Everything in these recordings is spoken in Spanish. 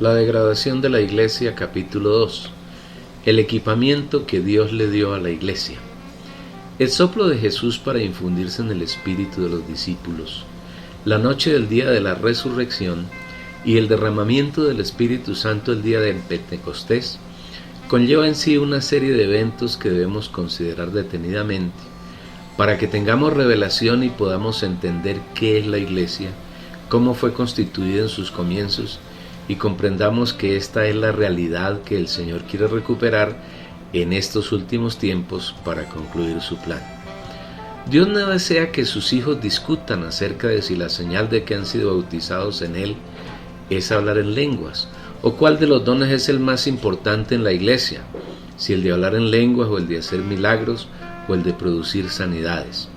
La degradación de la Iglesia, capítulo 2. El equipamiento que Dios le dio a la Iglesia. El soplo de Jesús para infundirse en el espíritu de los discípulos, la noche del día de la resurrección y el derramamiento del Espíritu Santo el día de Pentecostés, conlleva en sí una serie de eventos que debemos considerar detenidamente, para que tengamos revelación y podamos entender qué es la Iglesia, cómo fue constituida en sus comienzos, y comprendamos que esta es la realidad que el Señor quiere recuperar en estos últimos tiempos para concluir su plan. Dios no desea que sus hijos discutan acerca de si la señal de que han sido bautizados en Él es hablar en lenguas, o cuál de los dones es el más importante en la Iglesia, si el de hablar en lenguas o el de hacer milagros o el de producir sanidades.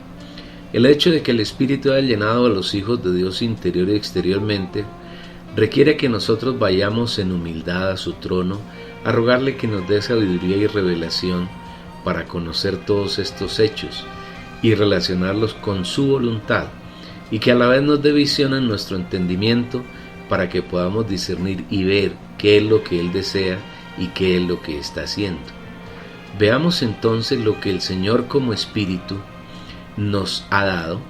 El hecho de que el Espíritu haya llenado a los hijos de Dios interior y exteriormente requiere que nosotros vayamos en humildad a su trono a rogarle que nos dé sabiduría y revelación para conocer todos estos hechos y relacionarlos con su voluntad, y que a la vez nos dé visión en nuestro entendimiento para que podamos discernir y ver qué es lo que Él desea y qué es lo que está haciendo. Veamos entonces lo que el Señor como Espíritu nos ha dado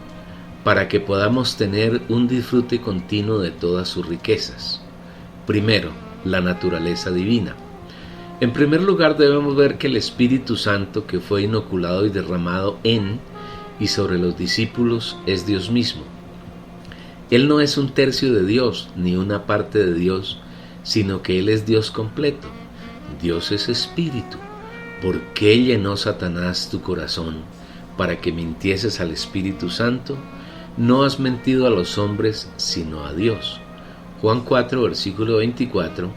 para que podamos tener un disfrute continuo de todas sus riquezas. Primero, la naturaleza divina. En primer lugar, debemos ver que el Espíritu Santo que fue inoculado y derramado en y sobre los discípulos es Dios mismo. Él no es un tercio de Dios ni una parte de Dios, sino que Él es Dios completo. Dios es Espíritu. ¿Por qué llenó Satanás tu corazón para que mintieses al Espíritu Santo? No has mentido a los hombres, sino a Dios. Juan 4, versículo 24,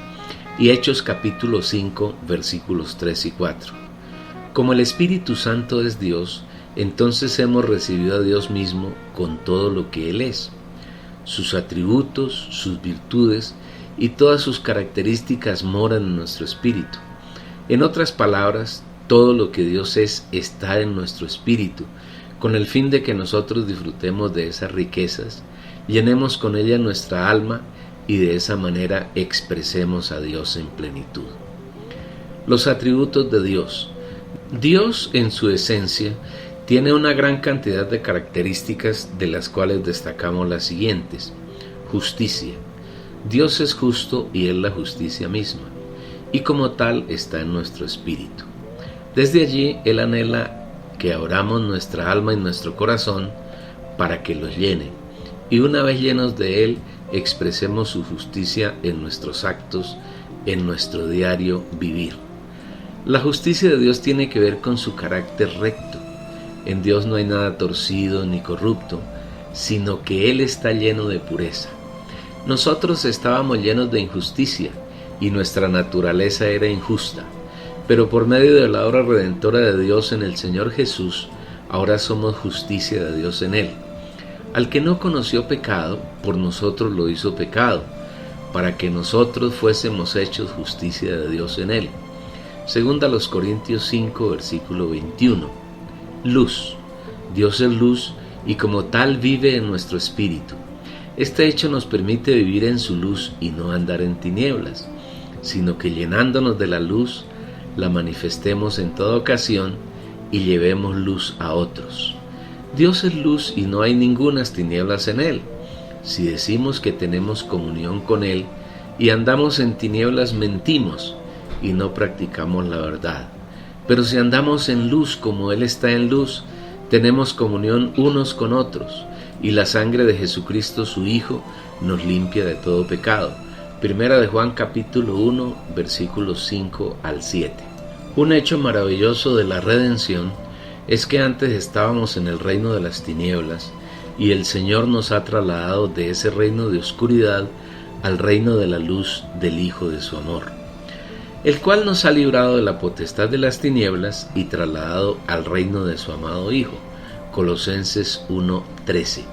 y Hechos capítulo 5, versículos 3 y 4. Como el Espíritu Santo es Dios, entonces hemos recibido a Dios mismo con todo lo que Él es. Sus atributos, sus virtudes y todas sus características moran en nuestro espíritu. En otras palabras, todo lo que Dios es está en nuestro espíritu, con el fin de que nosotros disfrutemos de esas riquezas, llenemos con ellas nuestra alma y de esa manera expresemos a Dios en plenitud. Los atributos de Dios. Dios en su esencia tiene una gran cantidad de características, de las cuales destacamos las siguientes. Justicia. Dios es justo y es la justicia misma, y como tal está en nuestro espíritu. Desde allí Él anhela que abramos nuestra alma y nuestro corazón para que los llene, y una vez llenos de Él, expresemos su justicia en nuestros actos, en nuestro diario vivir. La justicia de Dios tiene que ver con su carácter recto. En Dios no hay nada torcido ni corrupto, sino que Él está lleno de pureza. Nosotros estábamos llenos de injusticia, y nuestra naturaleza era injusta. Pero por medio de la obra redentora de Dios en el Señor Jesús, ahora somos justicia de Dios en Él. Al que no conoció pecado, por nosotros lo hizo pecado, para que nosotros fuésemos hechos justicia de Dios en Él. Segunda a los Corintios 5, versículo 21. Luz. Dios es luz y como tal vive en nuestro espíritu. Este hecho nos permite vivir en su luz y no andar en tinieblas, sino que llenándonos de la luz, la manifestemos en toda ocasión y llevemos luz a otros. Dios es luz y no hay ningunas tinieblas en Él. Si decimos que tenemos comunión con Él y andamos en tinieblas, mentimos y no practicamos la verdad. Pero si andamos en luz como Él está en luz, tenemos comunión unos con otros, y la sangre de Jesucristo su Hijo nos limpia de todo pecado. Primera de Juan capítulo 1, versículos 5 al 7. Un hecho maravilloso de la redención es que antes estábamos en el reino de las tinieblas, y el Señor nos ha trasladado de ese reino de oscuridad al reino de la luz del Hijo de su amor, el cual nos ha librado de la potestad de las tinieblas y trasladado al reino de su amado Hijo. Colosenses 1:13.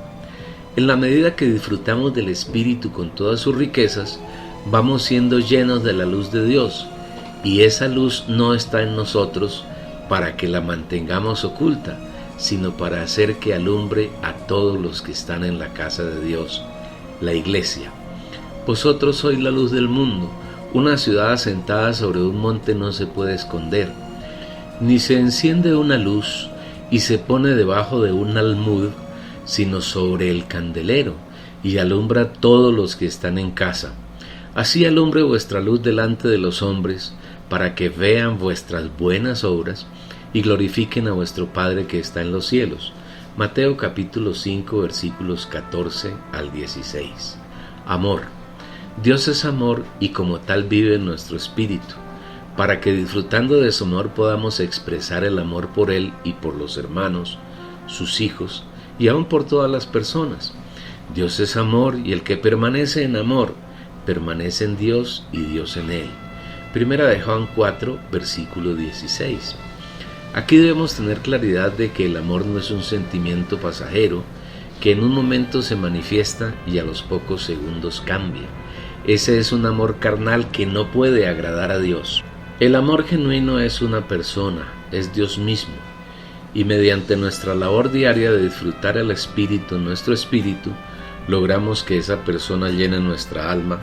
En la medida que disfrutamos del Espíritu con todas sus riquezas, vamos siendo llenos de la luz de Dios, y esa luz no está en nosotros para que la mantengamos oculta, sino para hacer que alumbre a todos los que están en la casa de Dios, la iglesia. Vosotros sois la luz del mundo. Una ciudad asentada sobre un monte no se puede esconder. Ni se enciende una luz y se pone debajo de un almud, sino sobre el candelero, y alumbra a todos los que están en casa. Así alumbre vuestra luz delante de los hombres, para que vean vuestras buenas obras y glorifiquen a vuestro Padre que está en los cielos. Mateo capítulo 5 versículos 14 al 16. Amor. Dios es amor y como tal vive en nuestro espíritu, para que disfrutando de su amor podamos expresar el amor por Él y por los hermanos, sus hijos y aún por todas las personas. Dios es amor y el que permanece en amor, permanece en Dios y Dios en Él. Primera de Juan 4, versículo 16. Aquí debemos tener claridad de que el amor no es un sentimiento pasajero que en un momento se manifiesta y a los pocos segundos cambia. Ese es un amor carnal que no puede agradar a Dios. El amor genuino es una persona, es Dios mismo, y mediante nuestra labor diaria de disfrutar el Espíritu en nuestro espíritu, logramos que esa persona llene nuestra alma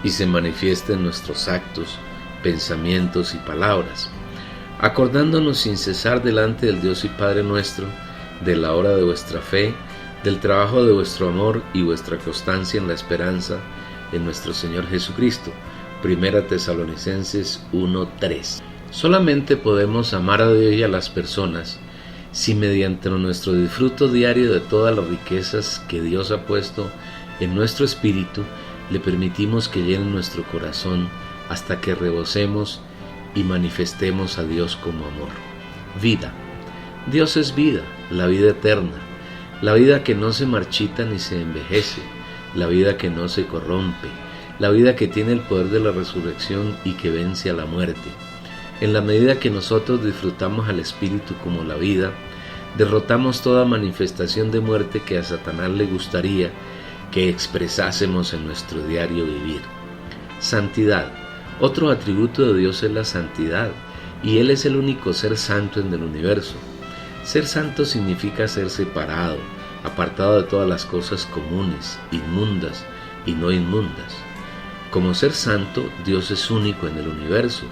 y se manifieste en nuestros actos, pensamientos y palabras, acordándonos sin cesar delante del Dios y Padre nuestro, de la hora de vuestra fe, del trabajo de vuestro amor y vuestra constancia en la esperanza en nuestro Señor Jesucristo. Primera Tesalonicenses 1:3. Solamente podemos amar a Dios y a las personas si mediante nuestro disfruto diario de todas las riquezas que Dios ha puesto en nuestro espíritu, le permitimos que llenen nuestro corazón hasta que rebosemos y manifestemos a Dios como amor. Vida. Dios es vida, la vida eterna, la vida que no se marchita ni se envejece, la vida que no se corrompe, la vida que tiene el poder de la resurrección y que vence a la muerte. En la medida que nosotros disfrutamos al Espíritu como la vida, derrotamos toda manifestación de muerte que a Satanás le gustaría que expresásemos en nuestro diario vivir. Santidad. Otro atributo de Dios es la santidad, y Él es el único ser santo en el universo. Ser santo significa ser separado, apartado de todas las cosas comunes, inmundas y no inmundas. Como ser santo, Dios es único en el universo,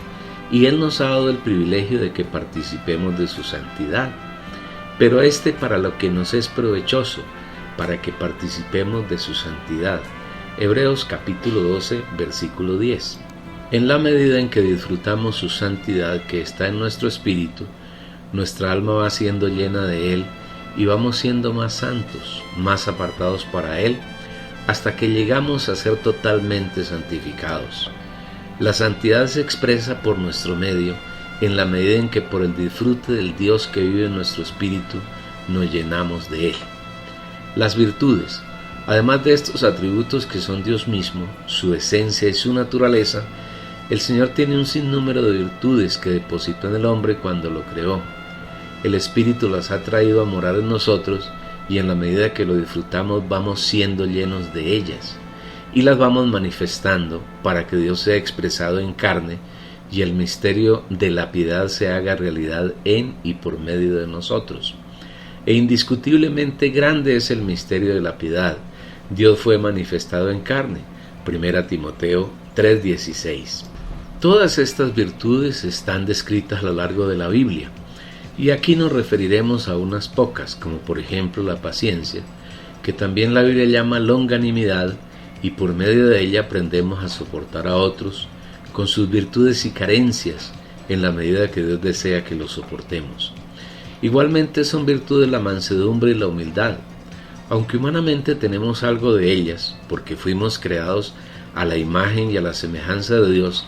y Él nos ha dado el privilegio de que participemos de su santidad, pero para lo que nos es provechoso, para que participemos de su santidad. Hebreos capítulo 12, versículo 10. En la medida en que disfrutamos su santidad que está en nuestro espíritu, nuestra alma va siendo llena de Él y vamos siendo más santos, más apartados para Él, hasta que llegamos a ser totalmente santificados. La santidad se expresa por nuestro medio en la medida en que por el disfrute del Dios que vive en nuestro espíritu nos llenamos de Él. Las virtudes. Además de estos atributos que son Dios mismo, su esencia y su naturaleza, el Señor tiene un sinnúmero de virtudes que depositó en el hombre cuando lo creó. El Espíritu las ha traído a morar en nosotros y en la medida que lo disfrutamos vamos siendo llenos de ellas y las vamos manifestando para que Dios sea expresado en carne y el misterio de la piedad se haga realidad en y por medio de nosotros. E indiscutiblemente grande es el misterio de la piedad. Dios fue manifestado en carne. 1 Timoteo 3:16. Todas estas virtudes están descritas a lo largo de la Biblia, y aquí nos referiremos a unas pocas, como por ejemplo la paciencia, que también la Biblia llama longanimidad, y por medio de ella aprendemos a soportar a otros con sus virtudes y carencias, en la medida que Dios desea que los soportemos. Igualmente son virtudes la mansedumbre y la humildad, aunque humanamente tenemos algo de ellas, porque fuimos creados a la imagen y a la semejanza de Dios.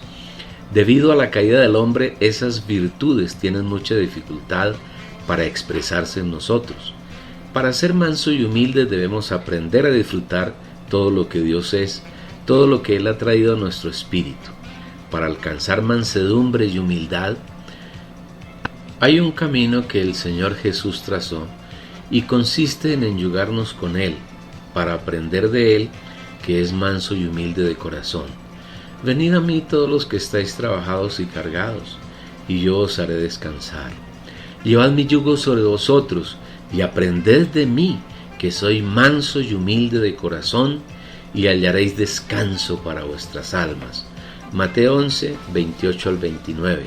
Debido a la caída del hombre, esas virtudes tienen mucha dificultad para expresarse en nosotros. Para ser mansos y humildes debemos aprender a disfrutar todo lo que Dios es, todo lo que Él ha traído a nuestro espíritu. Para alcanzar mansedumbre y humildad, hay un camino que el Señor Jesús trazó y consiste en enyugarnos con Él, para aprender de Él, que es manso y humilde de corazón. Venid a mí todos los que estáis trabajados y cargados, y yo os haré descansar. Llevad mi yugo sobre vosotros, y aprended de mí, que soy manso y humilde de corazón, y hallaréis descanso para vuestras almas. Mateo 11, 28 al 29.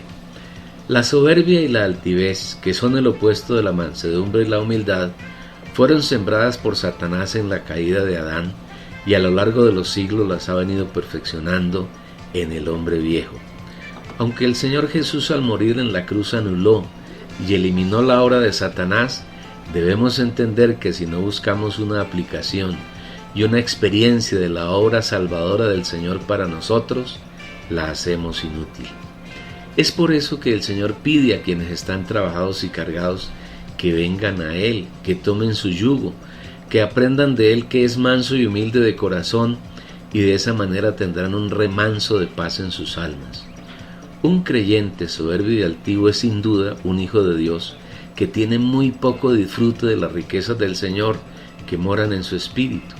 La soberbia y la altivez, que son el opuesto de la mansedumbre y la humildad, fueron sembradas por Satanás en la caída de Adán, y a lo largo de los siglos las ha venido perfeccionando en el hombre viejo. Aunque el Señor Jesús al morir en la cruz anuló y eliminó la obra de Satanás, debemos entender que si no buscamos una aplicación y una experiencia de la obra salvadora del Señor para nosotros, la hacemos inútil. Es por eso que el Señor pide a quienes están trabajados y cargados que vengan a Él, que tomen su yugo, que aprendan de Él, que es manso y humilde de corazón, y de esa manera tendrán un remanso de paz en sus almas. Un creyente soberbio y altivo es sin duda un hijo de Dios que tiene muy poco disfrute de las riquezas del Señor que moran en su espíritu.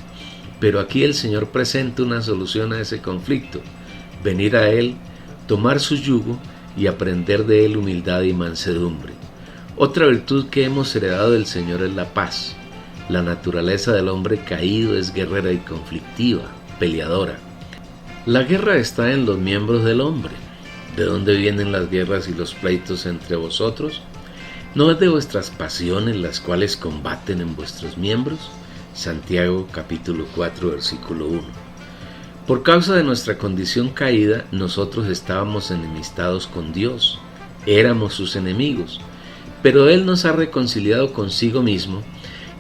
Pero aquí el Señor presenta una solución a ese conflicto: venir a Él, tomar su yugo y aprender de Él humildad y mansedumbre. Otra virtud que hemos heredado del Señor es la paz. La naturaleza del hombre caído es guerrera y conflictiva, peleadora. La guerra está en los miembros del hombre. ¿De dónde vienen las guerras y los pleitos entre vosotros? ¿No es de vuestras pasiones las cuales combaten en vuestros miembros? Santiago capítulo 4 versículo 1. Por causa de nuestra condición caída, nosotros estábamos enemistados con Dios, éramos sus enemigos, pero Él nos ha reconciliado consigo mismo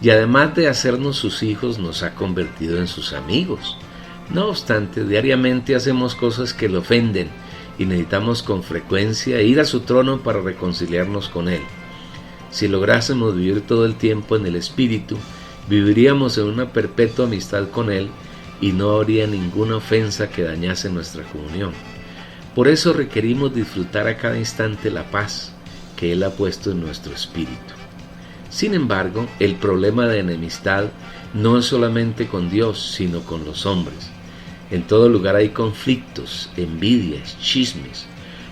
y además de hacernos sus hijos, nos ha convertido en sus amigos. No obstante, diariamente hacemos cosas que le ofenden y necesitamos con frecuencia ir a su trono para reconciliarnos con Él. Si lográsemos vivir todo el tiempo en el Espíritu, viviríamos en una perpetua amistad con Él y no habría ninguna ofensa que dañase nuestra comunión. Por eso requerimos disfrutar a cada instante la paz que Él ha puesto en nuestro espíritu. Sin embargo, el problema de enemistad no es solamente con Dios, sino con los hombres. En todo lugar hay conflictos, envidias, chismes,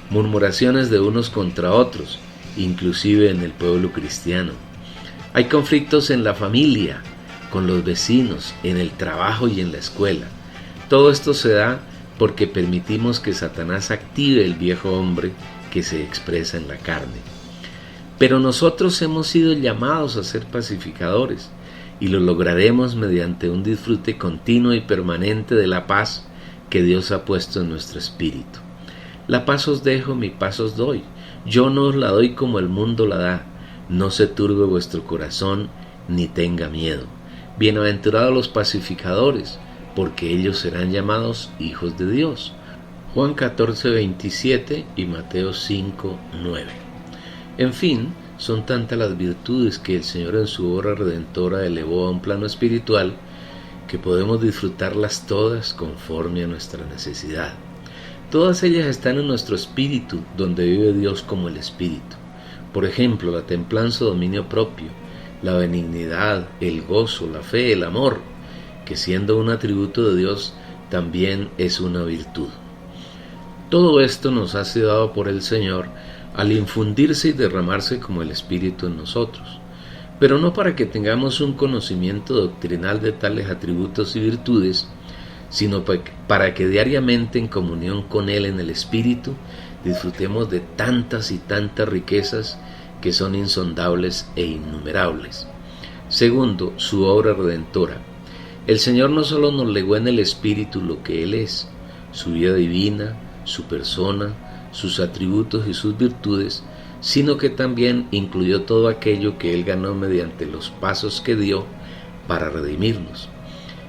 murmuraciones de unos contra otros, inclusive en el pueblo cristiano. Hay conflictos en la familia, con los vecinos, en el trabajo y en la escuela. Todo esto se da porque permitimos que Satanás active el viejo hombre que se expresa en la carne. Pero nosotros hemos sido llamados a ser pacificadores y lo lograremos mediante un disfrute continuo y permanente de la paz que Dios ha puesto en nuestro espíritu. La paz os dejo, mi paz os doy. Yo no os la doy como el mundo la da. No se turbe vuestro corazón ni tenga miedo. Bienaventurados los pacificadores, porque ellos serán llamados hijos de Dios. Juan 14:27 y Mateo 5:9. En fin, son tantas las virtudes que el Señor en su obra redentora elevó a un plano espiritual que podemos disfrutarlas todas conforme a nuestra necesidad. Todas ellas están en nuestro espíritu, donde vive Dios como el Espíritu. Por ejemplo, la templanza o dominio propio, la benignidad, el gozo, la fe, el amor, que siendo un atributo de Dios, también es una virtud. Todo esto nos ha sido dado por el Señor al infundirse y derramarse como el Espíritu en nosotros, pero no para que tengamos un conocimiento doctrinal de tales atributos y virtudes, sino para que diariamente en comunión con Él en el Espíritu disfrutemos de tantas y tantas riquezas que son insondables e innumerables. Segundo, su obra redentora. El Señor no solo nos legó en el Espíritu lo que Él es, su vida divina, su persona, sus atributos y sus virtudes, sino que también incluyó todo aquello que Él ganó mediante los pasos que dio para redimirnos.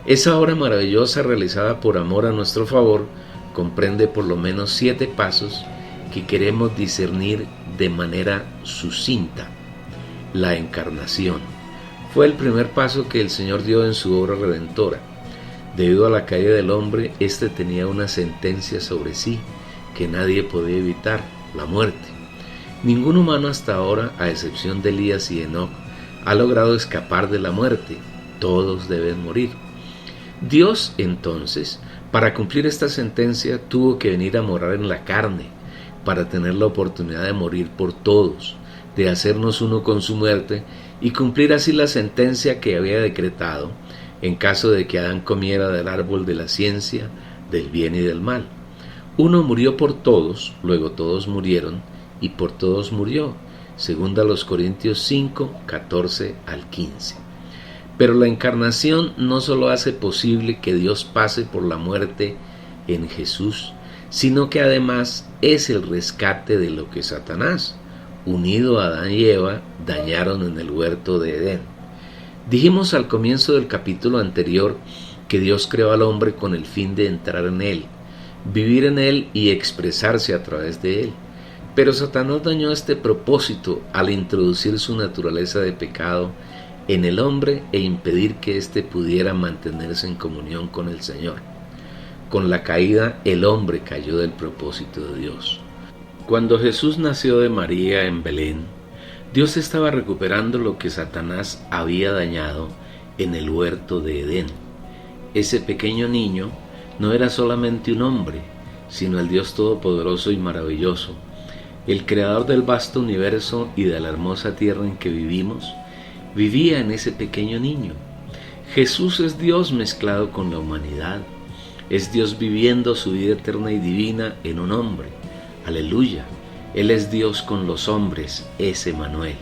Esa obra maravillosa realizada por amor a nuestro favor comprende por lo menos 7 pasos que queremos discernir de manera sucinta. La encarnación fue el primer paso que el Señor dio en su obra redentora. Debido a la caída del hombre, éste tenía una sentencia sobre sí que nadie podía evitar, la muerte. Ningún humano hasta ahora, a excepción de Elías y Enoc, ha logrado escapar de la muerte. Todos deben morir. Dios, entonces, para cumplir esta sentencia, tuvo que venir a morar en la carne, para tener la oportunidad de morir por todos, de hacernos uno con su muerte y cumplir así la sentencia que había decretado, en caso de que Adán comiera del árbol de la ciencia, del bien y del mal. Uno murió por todos, luego todos murieron, y por todos murió, según a los Corintios 5, 14 al 15. Pero la encarnación no solo hace posible que Dios pase por la muerte en Jesús, sino que además es el rescate de lo que Satanás, unido a Adán y Eva, dañaron en el huerto de Edén. Dijimos al comienzo del capítulo anterior que Dios creó al hombre con el fin de entrar en él, vivir en él y expresarse a través de él. Pero Satanás dañó este propósito al introducir su naturaleza de pecado en el hombre e impedir que éste pudiera mantenerse en comunión con el Señor. Con la caída, el hombre cayó del propósito de Dios. Cuando Jesús nació de María en Belén, Dios estaba recuperando lo que Satanás había dañado en el huerto de Edén. Ese pequeño niño no era solamente un hombre, sino el Dios todopoderoso y maravilloso, el creador del vasto universo y de la hermosa tierra en que vivimos, vivía en ese pequeño niño. Jesús es Dios mezclado con la humanidad, es Dios viviendo su vida eterna y divina en un hombre. Aleluya, Él es Dios con los hombres, es Emmanuel.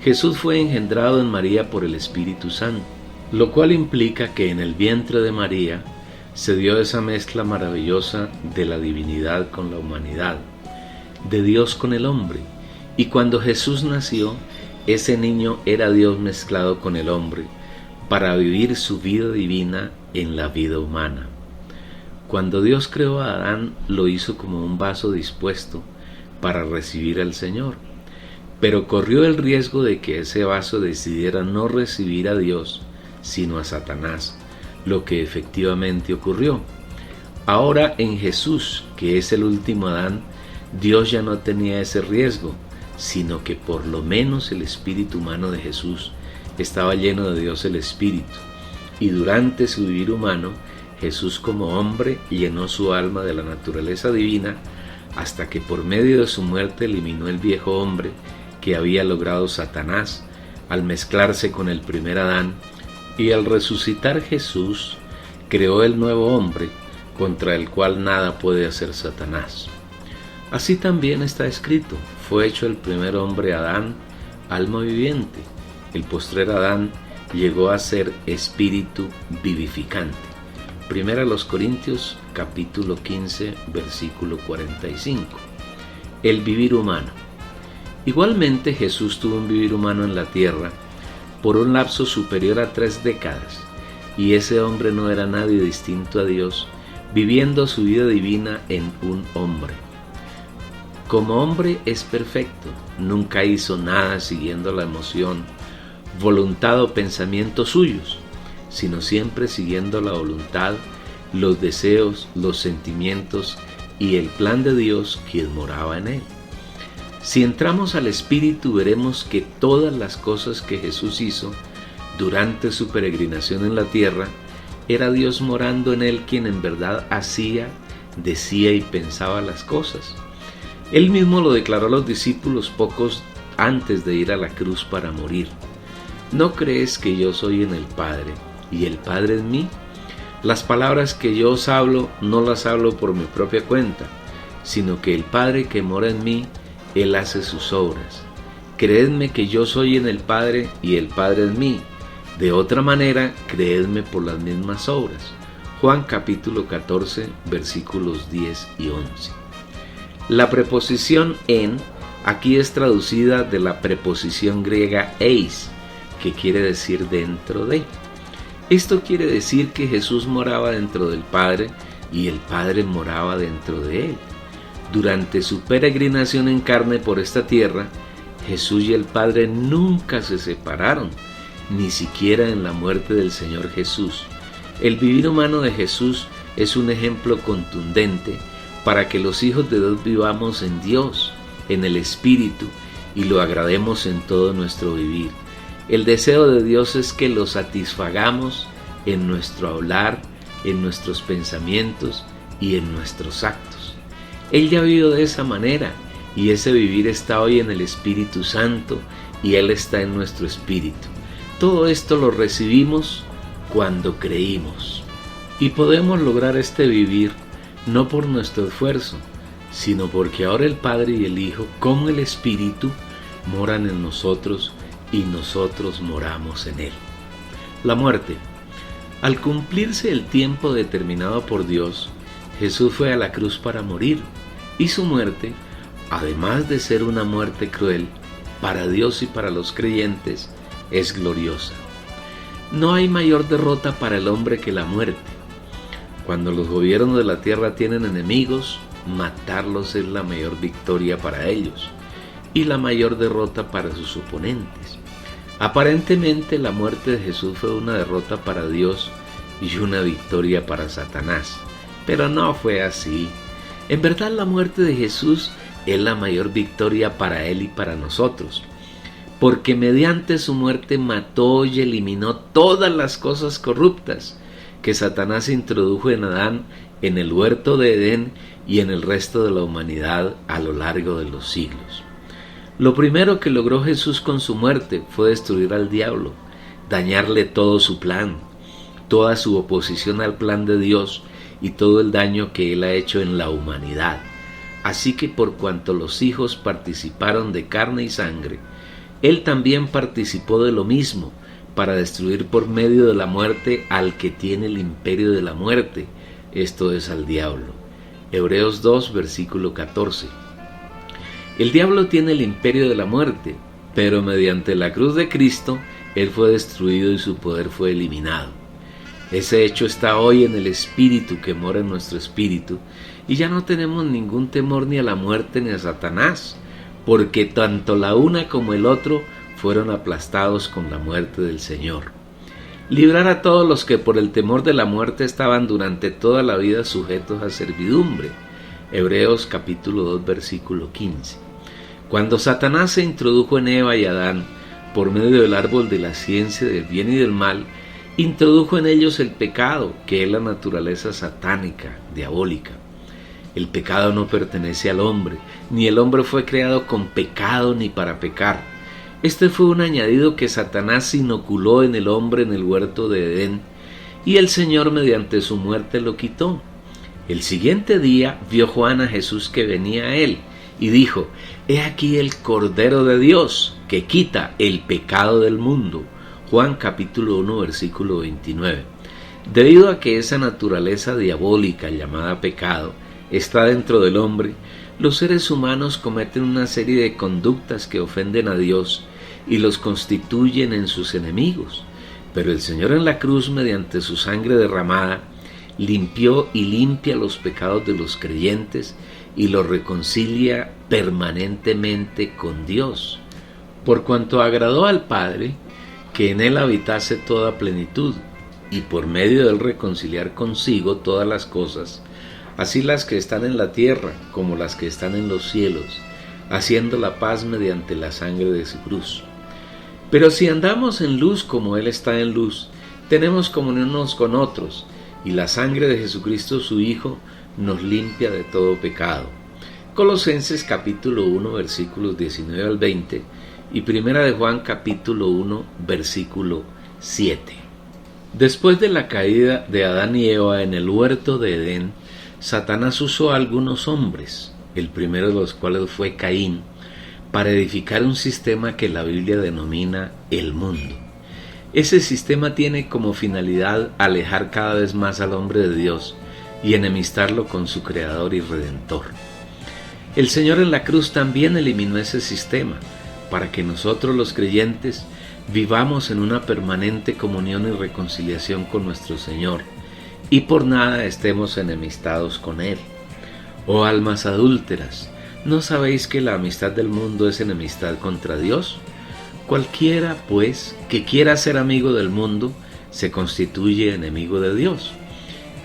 Jesús fue engendrado en María por el Espíritu Santo, lo cual implica que en el vientre de María se dio esa mezcla maravillosa de la divinidad con la humanidad, de Dios con el hombre. Y cuando Jesús nació, ese niño era Dios mezclado con el hombre para vivir su vida divina en la vida humana. Cuando Dios creó a Adán, lo hizo como un vaso dispuesto para recibir al Señor, pero corrió el riesgo de que ese vaso decidiera no recibir a Dios, sino a Satanás, lo que efectivamente ocurrió. Ahora en Jesús, que es el último Adán, Dios ya no tenía ese riesgo, sino que por lo menos el espíritu humano de Jesús estaba lleno de Dios el Espíritu, y durante su vivir humano, Jesús como hombre llenó su alma de la naturaleza divina hasta que por medio de su muerte eliminó el viejo hombre que había logrado Satanás al mezclarse con el primer Adán, y al resucitar Jesús creó el nuevo hombre contra el cual nada puede hacer Satanás. Así también está escrito: fue hecho el primer hombre Adán, alma viviente. El postrer Adán llegó a ser espíritu vivificante. Primera a los Corintios, capítulo 15, versículo 45. El vivir humano. Igualmente Jesús tuvo un vivir humano en la tierra por un lapso superior a 3 décadas, y ese hombre no era nadie distinto a Dios, viviendo su vida divina en un hombre. Como hombre es perfecto, nunca hizo nada siguiendo la emoción, voluntad o pensamientos suyos, sino siempre siguiendo la voluntad, los deseos, los sentimientos y el plan de Dios, quien moraba en él. Si entramos al Espíritu, veremos que todas las cosas que Jesús hizo durante su peregrinación en la tierra, era Dios morando en él, quien en verdad hacía, decía y pensaba las cosas. Él mismo lo declaró a los discípulos pocos antes de ir a la cruz para morir. ¿No crees que yo soy en el Padre y el Padre en mí? Las palabras que yo os hablo, no las hablo por mi propia cuenta, sino que el Padre que mora en mí, Él hace sus obras. Creedme que yo soy en el Padre y el Padre en mí. De otra manera, creedme por las mismas obras. Juan capítulo 14, versículos 10 y 11. La preposición en aquí es traducida de la preposición griega eis, que quiere decir dentro de. Esto quiere decir que Jesús moraba dentro del Padre y el Padre moraba dentro de él. Durante su peregrinación en carne por esta tierra, Jesús y el Padre nunca se separaron, ni siquiera en la muerte del Señor Jesús. El vivir humano de Jesús es un ejemplo contundente para que los hijos de Dios vivamos en Dios, en el Espíritu, y lo agrademos en todo nuestro vivir. El deseo de Dios es que lo satisfagamos en nuestro hablar, en nuestros pensamientos y en nuestros actos. Él ya vivió de esa manera, y ese vivir está hoy en el Espíritu Santo, y Él está en nuestro espíritu. Todo esto lo recibimos cuando creímos. Y podemos lograr este vivir no por nuestro esfuerzo, sino porque ahora el Padre y el Hijo, con el Espíritu, moran en nosotros y nosotros moramos en Él. La muerte. Al cumplirse el tiempo determinado por Dios, Jesús fue a la cruz para morir, y su muerte, además de ser una muerte cruel, para Dios y para los creyentes, es gloriosa. No hay mayor derrota para el hombre que la muerte. Cuando los gobiernos de la tierra tienen enemigos, matarlos es la mayor victoria para ellos y la mayor derrota para sus oponentes. Aparentemente la muerte de Jesús fue una derrota para Dios y una victoria para Satanás, pero no fue así. En verdad la muerte de Jesús es la mayor victoria para Él y para nosotros, porque mediante su muerte mató y eliminó todas las cosas corruptas que Satanás introdujo en Adán, en el huerto de Edén y en el resto de la humanidad a lo largo de los siglos. Lo primero que logró Jesús con su muerte fue destruir al diablo, dañarle todo su plan, toda su oposición al plan de Dios y todo el daño que Él ha hecho en la humanidad. Así que por cuanto los hijos participaron de carne y sangre, Él también participó de lo mismo, para destruir por medio de la muerte al que tiene el imperio de la muerte, esto es al diablo. Hebreos 2, versículo 14. El diablo tiene el imperio de la muerte, pero mediante la cruz de Cristo, Él fue destruido y su poder fue eliminado. Ese hecho está hoy en el Espíritu que mora en nuestro espíritu, y ya no tenemos ningún temor ni a la muerte ni a Satanás, porque tanto la una como el otro fueron aplastados con la muerte del Señor. Librar a todos los que por el temor de la muerte estaban durante toda la vida sujetos a servidumbre. Hebreos capítulo 2, versículo 15. Cuando Satanás se introdujo en Eva y Adán por medio del árbol de la ciencia del bien y del mal, introdujo en ellos el pecado, que es la naturaleza satánica, diabólica. El pecado no pertenece al hombre, ni el hombre fue creado con pecado ni para pecar. Este fue un añadido que Satanás inoculó en el hombre en el huerto de Edén, y el Señor mediante su muerte lo quitó. El siguiente día vio Juan a Jesús que venía a él, y dijo: «He aquí el Cordero de Dios, que quita el pecado del mundo». Juan capítulo 1, versículo 29. Debido a que esa naturaleza diabólica llamada pecado está dentro del hombre, los seres humanos cometen una serie de conductas que ofenden a Dios y los constituyen en sus enemigos. Pero el Señor en la cruz, mediante su sangre derramada, limpió y limpia los pecados de los creyentes y los reconcilia permanentemente con Dios. Por cuanto agradó al Padre que en Él habitase toda plenitud, y por medio de Él reconciliar consigo todas las cosas, así las que están en la tierra como las que están en los cielos, haciendo la paz mediante la sangre de su cruz. Pero si andamos en luz como Él está en luz, tenemos comunión unos con otros, y la sangre de Jesucristo su Hijo nos limpia de todo pecado. Colosenses capítulo 1 versículos 19 al 20 y Primera de Juan capítulo 1 versículo 7. Después de la caída de Adán y Eva en el huerto de Edén, Satanás usó a algunos hombres, el primero de los cuales fue Caín, para edificar un sistema que la Biblia denomina el mundo. Ese sistema tiene como finalidad alejar cada vez más al hombre de Dios y enemistarlo con su Creador y Redentor. El Señor en la cruz también eliminó ese sistema para que nosotros los creyentes vivamos en una permanente comunión y reconciliación con nuestro Señor y por nada estemos enemistados con Él. Oh almas adúlteras, ¿no sabéis que la amistad del mundo es enemistad contra Dios? Cualquiera, pues, que quiera ser amigo del mundo, se constituye enemigo de Dios,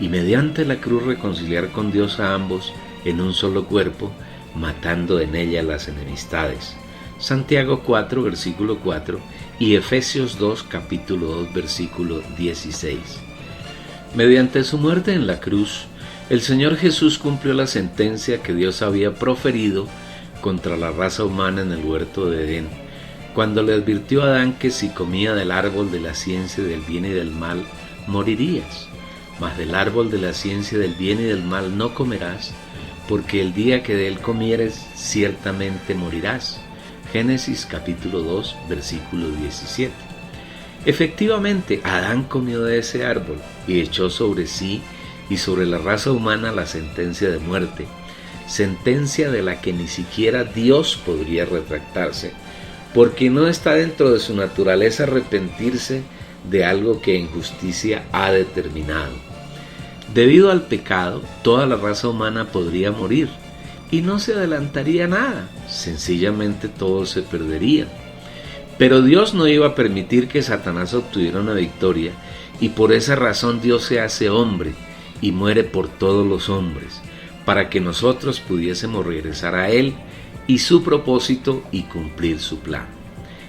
y mediante la cruz reconciliar con Dios a ambos en un solo cuerpo, matando en ella las enemistades. Santiago 4, versículo 4, y Efesios 2, capítulo 2, versículo 16. Mediante su muerte en la cruz, el Señor Jesús cumplió la sentencia que Dios había proferido contra la raza humana en el huerto de Edén, cuando le advirtió a Adán que si comía del árbol de la ciencia del bien y del mal, morirías. Mas del árbol de la ciencia del bien y del mal no comerás, porque el día que de él comieres, ciertamente morirás. Génesis capítulo 2, versículo 17. Efectivamente, Adán comió de ese árbol y echó sobre sí y sobre la raza humana la sentencia de muerte, sentencia de la que ni siquiera Dios podría retractarse, porque no está dentro de su naturaleza arrepentirse de algo que en justicia ha determinado. Debido al pecado, toda la raza humana podría morir y no se adelantaría nada, sencillamente todos se perderían. Pero Dios no iba a permitir que Satanás obtuviera una victoria, y por esa razón Dios se hace hombre y muere por todos los hombres, para que nosotros pudiésemos regresar a Él y su propósito y cumplir su plan.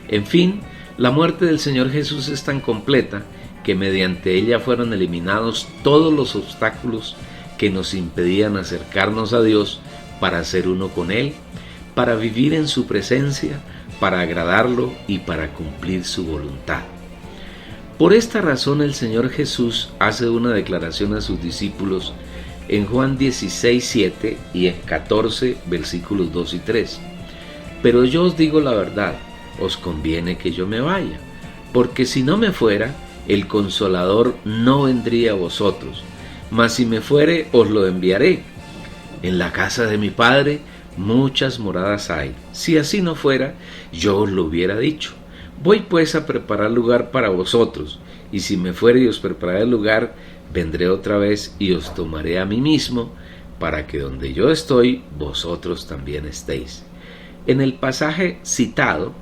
En fin, la muerte del Señor Jesús es tan completa que mediante ella fueron eliminados todos los obstáculos que nos impedían acercarnos a Dios para ser uno con Él, para vivir en su presencia, para agradarlo y para cumplir su voluntad. Por esta razón el Señor Jesús hace una declaración a sus discípulos en Juan 16, 7 y en 14, versículos 2 y 3. Pero yo os digo la verdad, os conviene que yo me vaya, porque si no me fuera, el Consolador no vendría a vosotros, mas si me fuere, os lo enviaré. En la casa de mi Padre muchas moradas hay. Si así no fuera, yo os lo hubiera dicho. Voy pues a preparar lugar para vosotros, y si me fuere y os prepararé el lugar, vendré otra vez y os tomaré a mí mismo, para que donde yo estoy, vosotros también estéis. En el pasaje citado,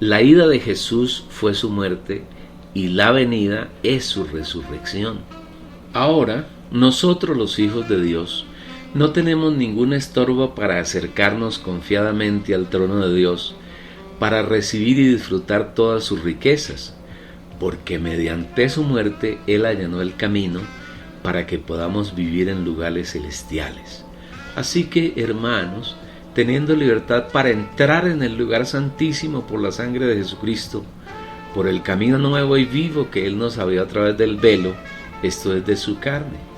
la ida de Jesús fue su muerte y la venida es su resurrección. Ahora, nosotros los hijos de Dios, no tenemos ningún estorbo para acercarnos confiadamente al trono de Dios, para recibir y disfrutar todas sus riquezas, porque mediante su muerte Él allanó el camino para que podamos vivir en lugares celestiales. Así que, hermanos, teniendo libertad para entrar en el lugar santísimo por la sangre de Jesucristo, por el camino nuevo y vivo que Él nos abrió a través del velo, esto es de su carne.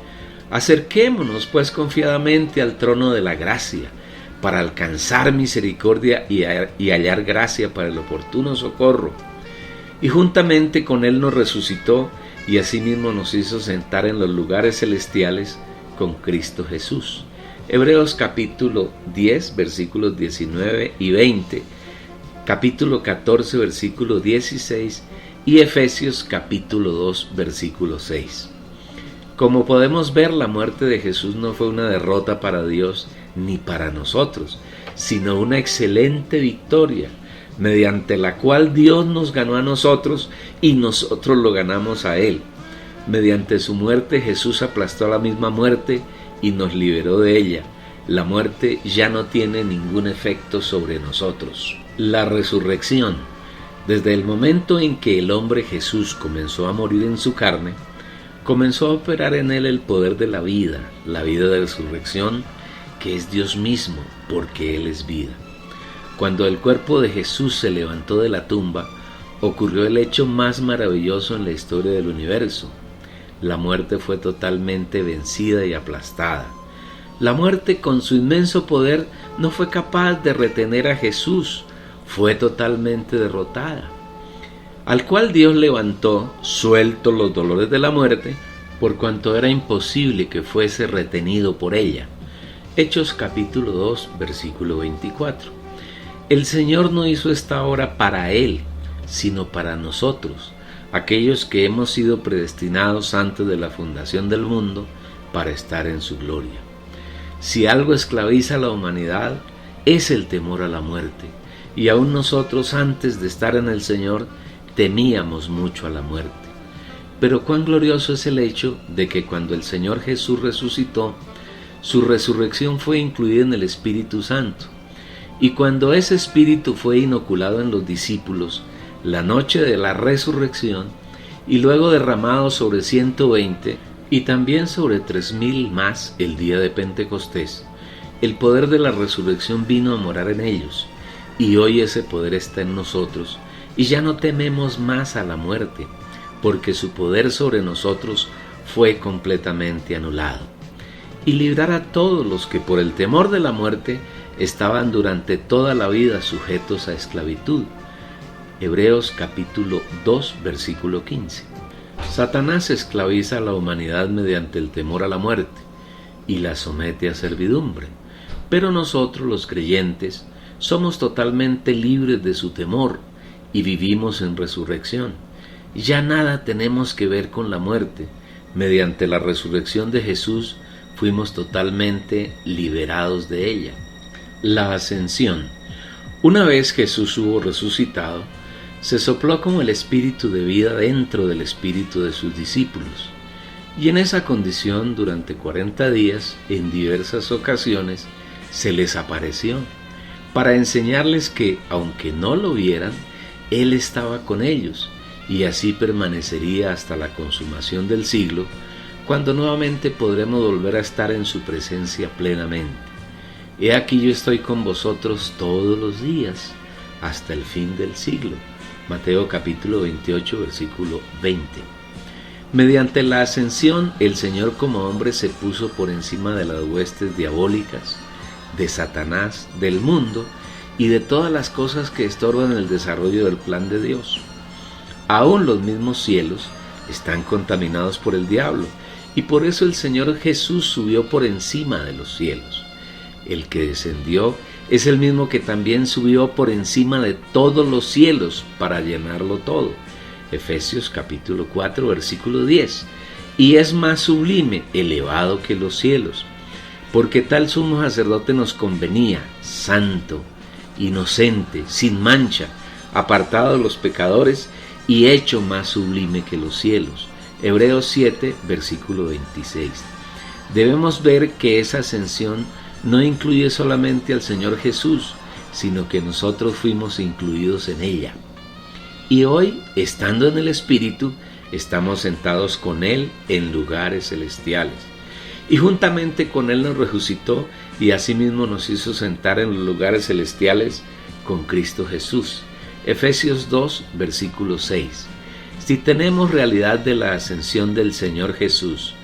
Acerquémonos pues confiadamente al trono de la gracia, para alcanzar misericordia y hallar gracia para el oportuno socorro. Y juntamente con Él nos resucitó y asimismo nos hizo sentar en los lugares celestiales con Cristo Jesús. Hebreos capítulo 10, versículos 19 y 20, capítulo 14, versículo 16 y Efesios capítulo 2, versículo 6. Como podemos ver, la muerte de Jesús no fue una derrota para Dios ni para nosotros, sino una excelente victoria, mediante la cual Dios nos ganó a nosotros y nosotros lo ganamos a Él. Mediante su muerte Jesús aplastó a la misma muerte y nos liberó de ella. La muerte ya no tiene ningún efecto sobre nosotros. La resurrección. Desde el momento en que el hombre Jesús comenzó a morir en su carne, comenzó a operar en él el poder de la vida de resurrección, que es Dios mismo, porque Él es vida. Cuando el cuerpo de Jesús se levantó de la tumba, ocurrió el hecho más maravilloso en la historia del universo. La muerte fue totalmente vencida y aplastada. La muerte, con su inmenso poder, no fue capaz de retener a Jesús, fue totalmente derrotada. Al cual Dios levantó, sueltos los dolores de la muerte, por cuanto era imposible que fuese retenido por ella. Hechos capítulo 2, versículo 24. El Señor no hizo esta obra para Él, sino para nosotros, aquellos que hemos sido predestinados antes de la fundación del mundo para estar en su gloria. Si algo esclaviza a la humanidad, es el temor a la muerte, y aún nosotros antes de estar en el Señor temíamos mucho a la muerte. Pero cuán glorioso es el hecho de que cuando el Señor Jesús resucitó, su resurrección fue incluida en el Espíritu Santo, y cuando ese Espíritu fue inoculado en los discípulos la noche de la resurrección, y luego derramado sobre 120 y también sobre 3,000 más el día de Pentecostés, el poder de la resurrección vino a morar en ellos, y hoy ese poder está en nosotros, y ya no tememos más a la muerte, porque su poder sobre nosotros fue completamente anulado, y librar a todos los que por el temor de la muerte estaban durante toda la vida sujetos a esclavitud. Hebreos capítulo 2, versículo 15. Satanás esclaviza a la humanidad mediante el temor a la muerte y la somete a servidumbre, pero nosotros los creyentes somos totalmente libres de su temor y vivimos en resurrección. Ya nada tenemos que ver con la muerte. Mediante la resurrección de Jesús fuimos totalmente liberados de ella. La ascensión. Una vez Jesús hubo resucitado, se sopló como el espíritu de vida dentro del espíritu de sus discípulos, y en esa condición durante 40 días, en diversas ocasiones, se les apareció, para enseñarles que, aunque no lo vieran, Él estaba con ellos, y así permanecería hasta la consumación del siglo, cuando nuevamente podremos volver a estar en su presencia plenamente. He aquí yo estoy con vosotros todos los días, hasta el fin del siglo. Mateo capítulo 28, versículo 20. Mediante la ascensión, el Señor como hombre se puso por encima de las huestes diabólicas, de Satanás, del mundo y de todas las cosas que estorban el desarrollo del plan de Dios. Aún los mismos cielos están contaminados por el diablo, y por eso el Señor Jesús subió por encima de los cielos. El que descendió es el mismo que también subió por encima de todos los cielos para llenarlo todo. Efesios capítulo 4, versículo 10. Y es más sublime, elevado que los cielos, porque tal sumo sacerdote nos convenía, santo, inocente, sin mancha, apartado de los pecadores y hecho más sublime que los cielos. Hebreos 7, versículo 26. Debemos ver que esa ascensión no incluye solamente al Señor Jesús, sino que nosotros fuimos incluidos en ella. Y hoy, estando en el Espíritu, estamos sentados con Él en lugares celestiales. Y juntamente con Él nos resucitó y asimismo nos hizo sentar en los lugares celestiales con Cristo Jesús. Efesios 2, versículo 6. Si tenemos realidad de la ascensión del Señor Jesús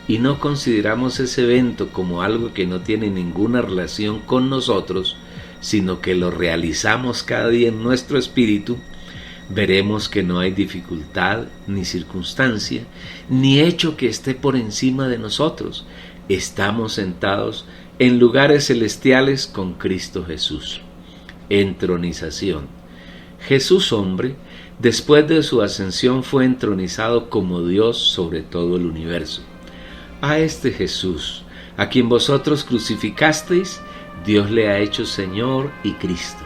y no consideramos ese evento como algo que no tiene ninguna relación con nosotros, sino que lo realizamos cada día en nuestro espíritu, veremos que no hay dificultad, ni circunstancia, ni hecho que esté por encima de nosotros. Estamos sentados en lugares celestiales con Cristo Jesús. Entronización. Jesús hombre, después de su ascensión, fue entronizado como Dios sobre todo el universo. A este Jesús, a quien vosotros crucificasteis, Dios le ha hecho Señor y Cristo,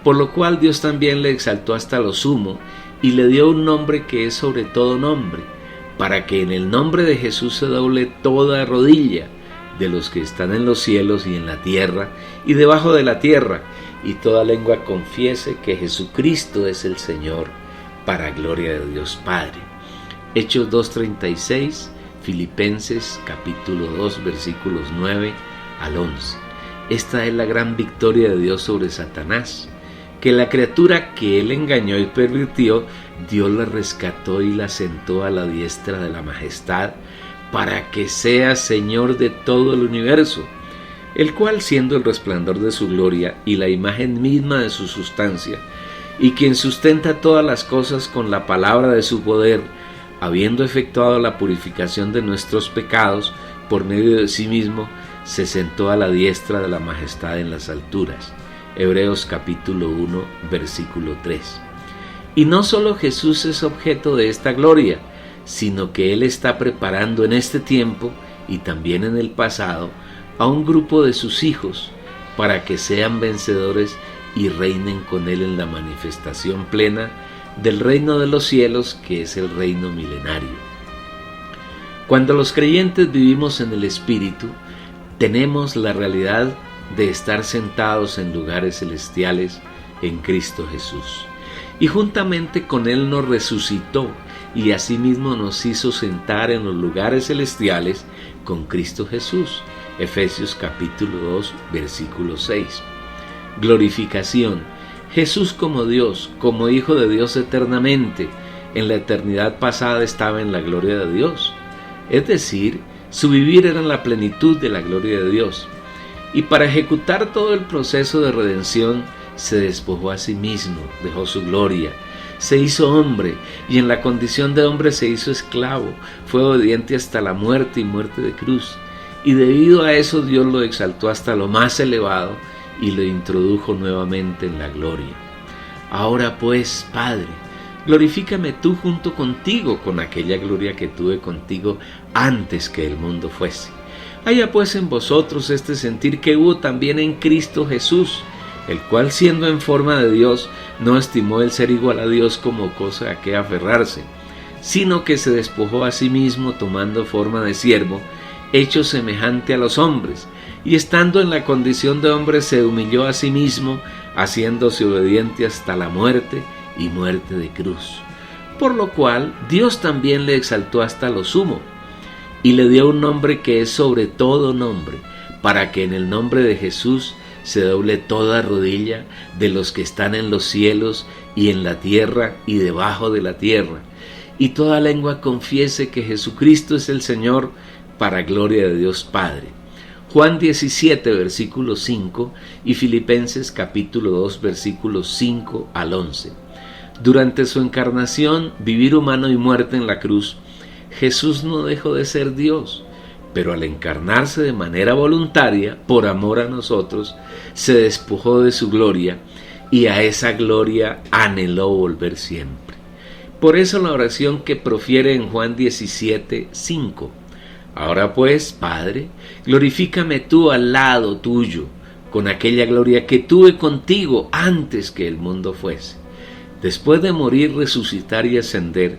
por lo cual Dios también le exaltó hasta lo sumo y le dio un nombre que es sobre todo nombre, para que en el nombre de Jesús se doble toda rodilla, de los que están en los cielos y en la tierra y debajo de la tierra, y toda lengua confiese que Jesucristo es el Señor, para gloria de Dios Padre. Hechos 2:36, Filipenses capítulo 2, versículos 9 al 11. Esta es la gran victoria de Dios sobre Satanás, que la criatura que él engañó y pervirtió, Dios la rescató y la sentó a la diestra de la majestad, para que sea Señor de todo el universo, el cual, siendo el resplandor de su gloria y la imagen misma de su sustancia, y quien sustenta todas las cosas con la palabra de su poder, habiendo efectuado la purificación de nuestros pecados por medio de sí mismo, se sentó a la diestra de la majestad en las alturas. Hebreos capítulo 1, versículo 3. Y no solo Jesús es objeto de esta gloria, sino que Él está preparando en este tiempo y también en el pasado a un grupo de sus hijos para que sean vencedores y reinen con Él en la manifestación plena del reino de los cielos, que es el reino milenario. Cuando los creyentes vivimos en el Espíritu, tenemos la realidad de estar sentados en lugares celestiales en Cristo Jesús. Y juntamente con Él nos resucitó y asimismo nos hizo sentar en los lugares celestiales con Cristo Jesús. Efesios capítulo 2, versículo 6. Glorificación. Jesús como Dios, como Hijo de Dios eternamente, en la eternidad pasada estaba en la gloria de Dios. Es decir, su vivir era en la plenitud de la gloria de Dios. Y para ejecutar todo el proceso de redención, se despojó a sí mismo, dejó su gloria, se hizo hombre, y en la condición de hombre se hizo esclavo, fue obediente hasta la muerte y muerte de cruz. Y debido a eso Dios lo exaltó hasta lo más elevado y lo introdujo nuevamente en la gloria. Ahora pues, Padre, glorifícame tú junto contigo con aquella gloria que tuve contigo antes que el mundo fuese. Haya pues en vosotros este sentir que hubo también en Cristo Jesús, el cual siendo en forma de Dios, no estimó el ser igual a Dios como cosa a que aferrarse, sino que se despojó a sí mismo tomando forma de siervo, hecho semejante a los hombres, y estando en la condición de hombre se humilló a sí mismo, haciéndose obediente hasta la muerte y muerte de cruz. Por lo cual Dios también le exaltó hasta lo sumo, y le dio un nombre que es sobre todo nombre, para que en el nombre de Jesús se doble toda rodilla de los que están en los cielos y en la tierra y debajo de la tierra, y toda lengua confiese que Jesucristo es el Señor, para gloria de Dios Padre. Juan 17, versículo 5 y Filipenses capítulo 2, versículos 5 al 11. Durante su encarnación, vivir humano y muerte en la cruz, Jesús no dejó de ser Dios, pero al encarnarse de manera voluntaria, por amor a nosotros, se despojó de su gloria y a esa gloria anheló volver siempre. Por eso la oración que profiere en Juan 17, 5. Ahora pues, Padre, glorifícame tú al lado tuyo, con aquella gloria que tuve contigo antes que el mundo fuese. Después de morir, resucitar y ascender,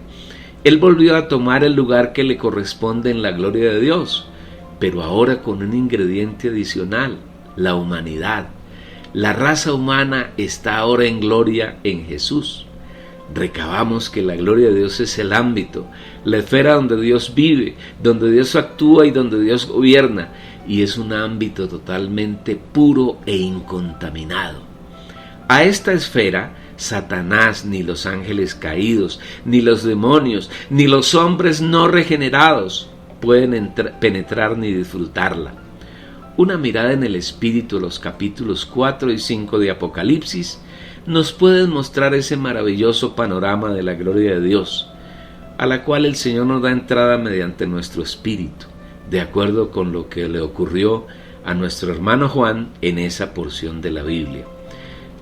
Él volvió a tomar el lugar que le corresponde en la gloria de Dios, pero ahora con un ingrediente adicional, la humanidad. La raza humana está ahora en gloria en Jesús. Recabamos que la gloria de Dios es el ámbito, la esfera donde Dios vive, donde Dios actúa y donde Dios gobierna, y es un ámbito totalmente puro e incontaminado. A esta esfera, Satanás, ni los ángeles caídos, ni los demonios, ni los hombres no regenerados pueden penetrar ni disfrutarla. Una mirada en el espíritu de los capítulos 4 y 5 de Apocalipsis nos pueden mostrar ese maravilloso panorama de la gloria de Dios, a la cual el Señor nos da entrada mediante nuestro espíritu, de acuerdo con lo que le ocurrió a nuestro hermano Juan en esa porción de la Biblia.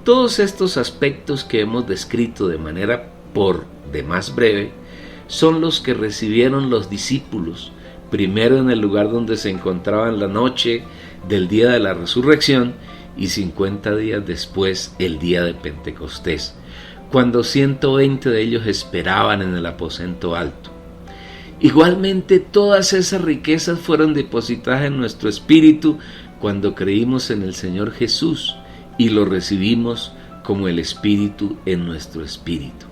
Todos estos aspectos que hemos descrito de manera por demás breve son los que recibieron los discípulos, primero en el lugar donde se encontraban la noche del día de la resurrección, y 50 días después el día de Pentecostés, cuando 120 de ellos esperaban en el aposento alto. Igualmente todas esas riquezas fueron depositadas en nuestro espíritu cuando creímos en el Señor Jesús y lo recibimos como el Espíritu en nuestro espíritu.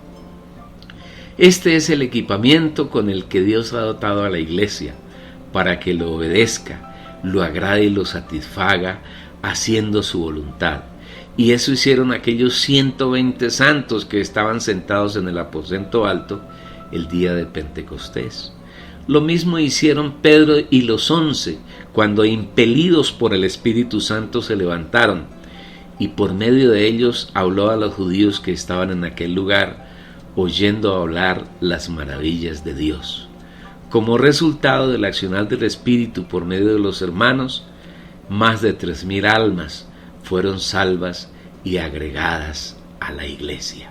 Este es el equipamiento con el que Dios ha dotado a la iglesia para que lo obedezca, lo agrade y lo satisfaga, haciendo su voluntad. Y eso hicieron aquellos 120 santos que estaban sentados en el aposento alto el día de Pentecostés. Lo mismo hicieron Pedro y los 11 cuando, impelidos por el Espíritu Santo, se levantaron y por medio de ellos habló a los judíos que estaban en aquel lugar, oyendo hablar las maravillas de Dios. Como resultado del accionar del Espíritu por medio de los hermanos, más de 3,000 almas fueron salvas y agregadas a la iglesia.